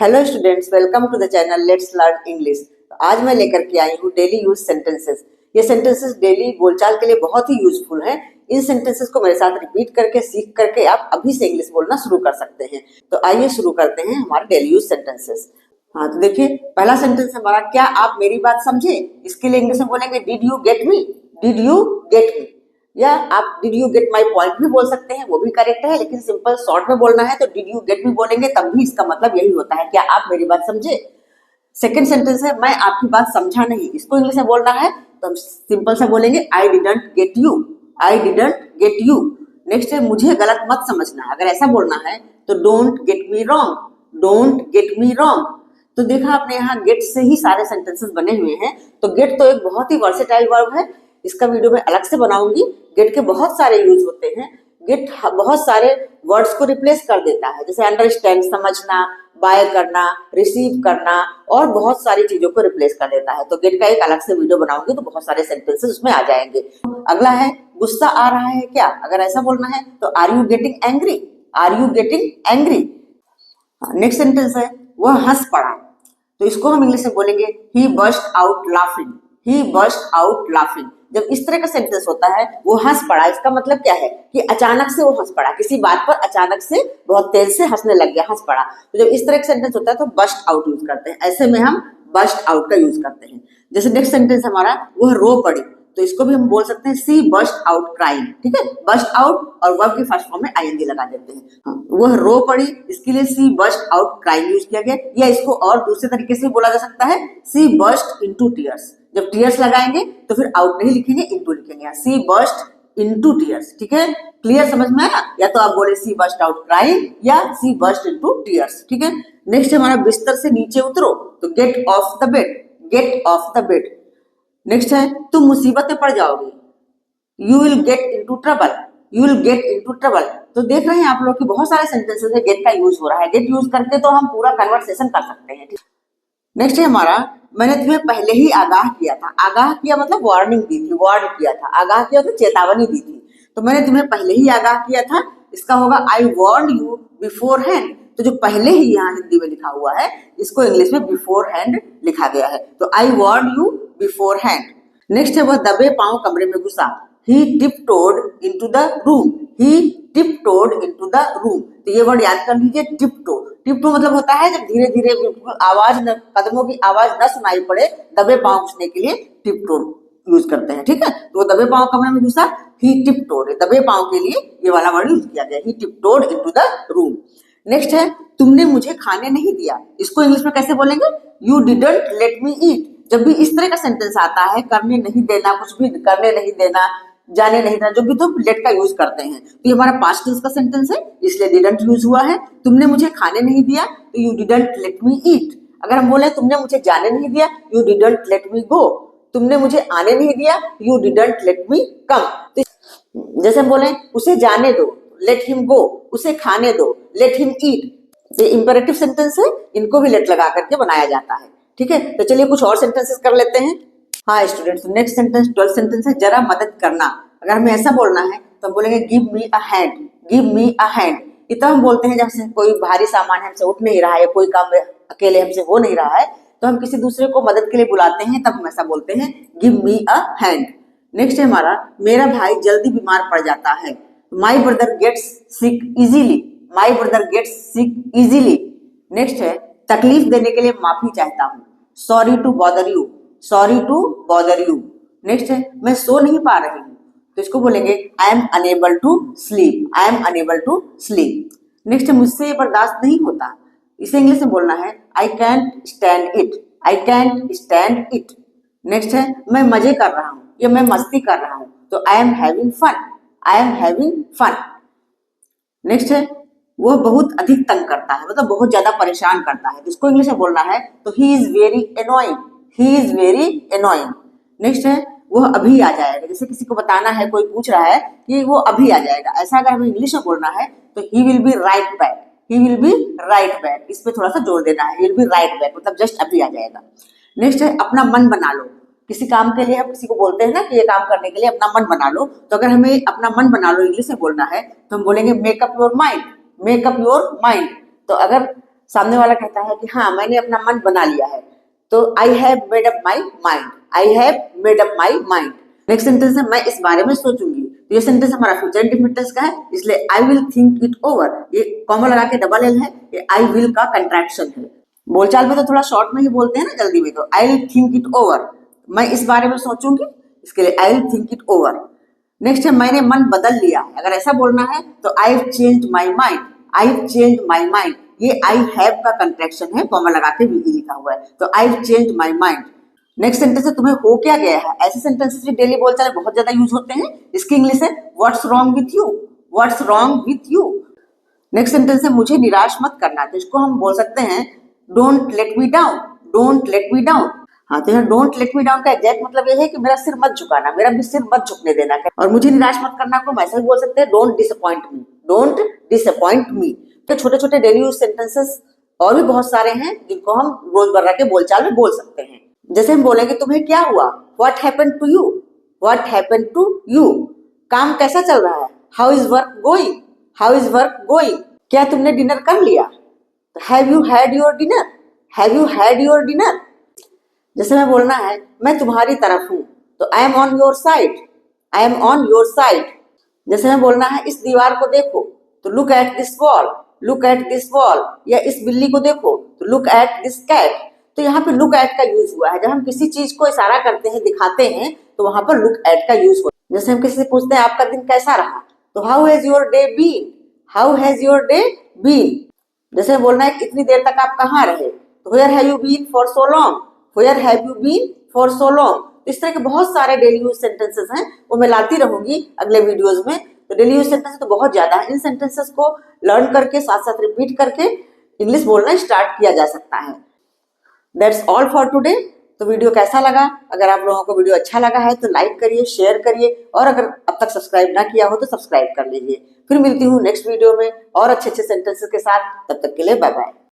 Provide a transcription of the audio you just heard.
Hello students, welcome to the channel let's learn English. आज मैं लेकर के आई हूँ डेली यूज सेंटेंसेस। ये सेंटेंसेस डेली बोलचाल के लिए बहुत ही यूजफुल हैं। इन सेंटेंसेस को मेरे साथ रिपीट करके सीख करके आप अभी से इंग्लिश बोलना शुरू कर सकते हैं। तो आइए शुरू करते हैं हमारे डेली यूज सेंटेंसेस। हाँ, तो देखिए पहला सेंटेंस हमारा, क्या आप मेरी बात समझे। इसके लिए इंग्लिश में बोलेंगे did you get me, did you get me. या आप did you get my point भी बोल सकते हैं, वो भी करेक्ट है, लेकिन सिंपल शॉर्ट में बोलना है तो डिड यू गेट मी बोलेंगे, तब भी इसका मतलब यही होता है, क्या आप मेरी बात समझे। सेकंड सेंटेंस है, मैं आपकी बात समझा नहीं। इसको इंग्लिश में बोलना है तो हम सिंपल से बोलेंगे I didn't get you, I didn't get you. Next है, मुझे गलत मत समझना। अगर ऐसा बोलना है तो don't get me wrong, don't get me wrong. तो देखा आपने, यहाँ गेट से ही सारे सेंटेंसेस बने हुए हैं। तो गेट तो एक बहुत ही वर्सेटाइल वर्ब है, इसका वीडियो मैं अलग से बनाऊंगी। गेट के बहुत सारे यूज होते हैं। गेट बहुत सारे वर्ड्स को रिप्लेस कर देता है, जैसे अंडरस्टैंड समझना, बाय करना, रिसीव करना, और बहुत सारी चीजों को रिप्लेस कर देता है। तो गेट का एक अलग से वीडियो बनाऊंगी तो बहुत सारे सेंटेंसेस उसमें आ जाएंगे। अगला है, गुस्सा आ रहा है क्या। अगर ऐसा बोलना है तो are you getting angry, are you getting angry. Next sentence है, वह हंस पड़ा। तो इसको हम इंग्लिश में बोलेंगे ही बर्स्ट आउट लाफिंग, ही बर्स्ट आउट लाफिंग। जब इस तरह का सेंटेंस होता है, वो हंस पड़ा, इसका मतलब क्या है कि अचानक से वो हंस पड़ा, किसी बात पर अचानक से बहुत तेज से हंसने लग गया, हंस पड़ा। तो जब इस तरह का सेंटेंस होता है तो बर्स्ट आउट यूज करते हैं। ऐसे में हम बर्स्ट आउट का यूज करते हैं। जैसे नेक्स्ट सेंटेंस हमारा, वह रो पड़ी। तो इसको भी हम बोल सकते हैं सी बर्स्ट आउट क्राइंग। ठीक है, बर्स्ट आउट और वर्ब की फर्स्ट फॉर्म में आईएनजी लगा देते हैं। हाँ, वह रो पड़ी, इसके लिए सी बर्स्ट आउट क्राइंग यूज किया गया। या इसको और दूसरे तरीके से बोला जा सकता है, सी बर्स्ट इनटू टीयर्स। जब टीयर्स लगाएंगे तो फिर आउट नहीं लिखेंगे, इनटू लिखेंगे। सी बर्स्ट इनटू टीयर्स। ठीक है, क्लियर समझ में आया। या तो आप बोले सी बर्स्ट आउट क्राइंग या सी बर्स्ट इनटू टीयर्स। ठीक है, नेक्स्ट हमारा, बिस्तर से नीचे उतरो। तो get off the bed, get off the bed. Next है, तुम मुसीबत में पड़ जाओगे। You will get into trouble, you will get into trouble. तो देख रहे हैं आप लोग कि बहुत सारे सेंटेंसेस में गेट का यूज हो रहा है। गेट यूज करके तो हम पूरा कन्वर्सेशन कर सकते हैं। नेक्स्ट है हमारा, मैंने तुम्हें पहले ही आगाह किया था। आगाह किया मतलब वार्निंग दी थी, वार्न किया था। आगाह किया तो चेतावनी दी थी। तो मैंने तुम्हें पहले ही आगाह किया था, इसका होगा आई वार्न यू बिफोर हैंड। तो जो पहले ही यहाँ हिंदी में लिखा हुआ है, इसको इंग्लिश में बिफोर हैंड लिखा गया है। तो आई वार्न यू बिफोर हैंड। नेक्स्ट है, वह दबे पांव कमरे में घुसा। He tiptoed into the room, he tiptoed into the room। तो ये वर्ड याद कर लीजिए, टिपटो। टिपटो मतलब होता है जब धीरे धीरे बिल्कुल आवाज न, कदमों की आवाज न सुनाई पड़े, दबे पांव घुसने के लिए टिपटो यूज करते हैं। ठीक है, तो वो दबे पांव कमरे में घुसा, he tiptoed, दबे पांव के लिए ये वाला वर्ड यूज किया गया, he tiptoed into the room। Next है, तुमने मुझे खाने नहीं दिया। इसको इंग्लिश में कैसे बोलेंगे, you didn't let me eat। जब भी इस तरह का सेंटेंस आता है, करने नहीं देना, कुछ भी करने नहीं देना, जाने नहीं देना, जो भी तो लेट का यूज करते हैं। तो ये हमारा पास्ट टेंस का सेंटेंस है, इसलिए डिडंट यूज हुआ है। तुमने मुझे खाने नहीं दिया तो यू डिडंट लेट मी ईट। अगर हम बोले तुमने मुझे जाने नहीं दिया, यू डिडंट लेट मी गो। तुमने मुझे आने नहीं दिया, यू डिडंट लेट मी कम। तो जैसे हम बोले उसे जाने दो, लेट हिम गो, उसे खाने दो, लेट हिम ईट। ये इंपेरेटिव सेंटेंस है, इनको भी लेट लगा करके बनाया जाता है। ठीक है, तो चलिए कुछ और सेंटेंसेस कर लेते हैं। हाँ students, next sentence 12th sentence है, जरा मदद करना। अगर हमें ऐसा बोलना है तो हम बोलेंगे give me a hand, give me a hand. ये तब हम बोलते हैं जब से कोई भारी सामान हमसे उठ नहीं रहा है, कोई काम अकेले हमसे हो नहीं रहा है, तो हम किसी दूसरे को मदद के लिए बुलाते हैं, तब हम ऐसा बोलते हैं give me a hand. Next है हमारा, मेरा भाई जल्दी बीमार पड़ जाता है। My brother gets sick easily, my brother gets sick easily. Next है, तकलीफ देने के लिए माफी चाहता हूँ। Sorry to bother you, sorry to bother you. Next है, मैं सो नहीं पा रही हूँ। तो इसको बोलेंगे I am unable to sleep, I am unable to sleep. Next है, मुझसे ये बर्दाश्त नहीं होता। इसे इंग्लिश में बोलना है I can't stand it, I can't stand it. Next है, मैं मजे कर रहा हूँ या मैं मस्ती कर रहा हूँ। तो I am having fun, I am having fun. Next है, वह बहुत अधिक तंग करता है, मतलब बहुत ज्यादा परेशान करता है। इसको इंग्लिश में बोलना है तो he is very annoying, he is very annoying. Next है, वह अभी आ जाएगा। जैसे किसी को बताना है, कोई पूछ रहा है कि वो अभी आ जाएगा, ऐसा अगर हमें इंग्लिश में बोलना है तो he will be right back, he will be right back. इस पे थोड़ा सा जोर देना है, he will be right back मतलब जस्ट अभी आ जाएगा। नेक्स्ट है, अपना मन बना लो। किसी काम के लिए हम किसी को बोलते हैं ना कि ये काम करने के लिए अपना मन बना लो, तो अगर हमें अपना मन बना लो इंग्लिश में बोलना है तो हम बोलेंगे make up your mind, make up your mind. तो अगर सामने वाला कहता है कि हाँ मैंने अपना मन बना लिया है, तो I have made up my mind, I have made up my mind. Next sentence है मैं इस बारे में सोचूंगी। तो ये सेंटेंस हमारा फ्यूचर इंडिफिनिट टेंस का है, इसलिए I will think it over, ये कॉमा लगा के डबल एल है, ये आई विल का कंट्रैक्शन है। बोलचाल में तो थोड़ा शॉर्ट में ही बोलते हैं ना जल्दी में, तो I will think it over, मैं इस बारे में सोचूंगी, इसके लिए I will think it over. Next है मैंने मन बदल लिया, अगर ऐसा बोलना है तो I have changed my mind, I have changed my mind, ये आई हैव का कंट्रैक्शन है, कॉमा लगा के वी लिखा हुआ है, तो I have changed my mind. Next sentence है तुम्हें हो क्या गया है, ऐसे सेंटेंसेस भी डेली बोलचाल में बहुत ज्यादा यूज होते हैं। इसकी इंग्लिश है what's wrong with you, what's wrong with you. Next sentence है मुझे निराश मत करना, तो इसको हम बोल सकते हैं don't let me down, don't let me down. हाँ, तो यहाँ डोंट लेट मी डाउन का एग्जैक्ट मतलब ये है कि मेरा सिर मत झुकाना, मेरा भी सिर मत झुकने देना। और मुझे निराश मत करना को हम ऐसा भी बोल सकते हैं don't disappoint me, don't disappoint मी। तो छोटे छोटे डेली यूज सेंटेंसेस और भी बहुत सारे हैं जिनको हम रोजमर्रा के बोलचाल में बोल सकते हैं। जैसे हम बोलेंगे तुम्हें क्या हुआ, what happened to you, what happened to you. काम कैसा चल रहा है, how is work going, how is work going. क्या तुमने डिनर कर लिया, तो have you had your dinner, have you had your dinner. जैसे मैं बोलना है मैं तुम्हारी तरफ हूं, तो I am on your side, I am on your side. जैसे मैं बोलना है इस दीवार को देखो, तो look at this wall, look at this wall. या इस बिल्ली को देखो, तो लुक एट दिस कैट। तो यहाँ पे लुक एट का यूज हुआ है, जब हम किसी चीज को इशारा करते हैं, दिखाते हैं, तो वहां पर लुक एट का यूज होता है। जैसे हम किसी से पूछते हैं आपका दिन कैसा रहा, तो how has your day been, how has your day been. जैसे बोलना है इतनी देर तक आप कहाँ रहे, तो where have you been for so long, where have you been for so long. इस तरह के बहुत सारे डेली यूज सेंटेंसेस हैं, वो मैं लाती रहूंगी अगले वीडियोस में। तो डेली यूज सेंटेंसेस तो बहुत ज्यादा है, इन सेंटेंसेस को लर्न करके साथ साथ रिपीट करके इंग्लिश बोलना स्टार्ट किया जा सकता है। That's all for today. तो वीडियो कैसा लगा, अगर आप लोगों को वीडियो अच्छा लगा है तो लाइक करिए, शेयर करिए, और अगर अब तक सब्सक्राइब ना किया हो तो सब्सक्राइब कर लीजिए। फिर मिलती हूँ नेक्स्ट वीडियो में और अच्छे अच्छे सेंटेंसेस के साथ, तब तक के लिए बाय बाय।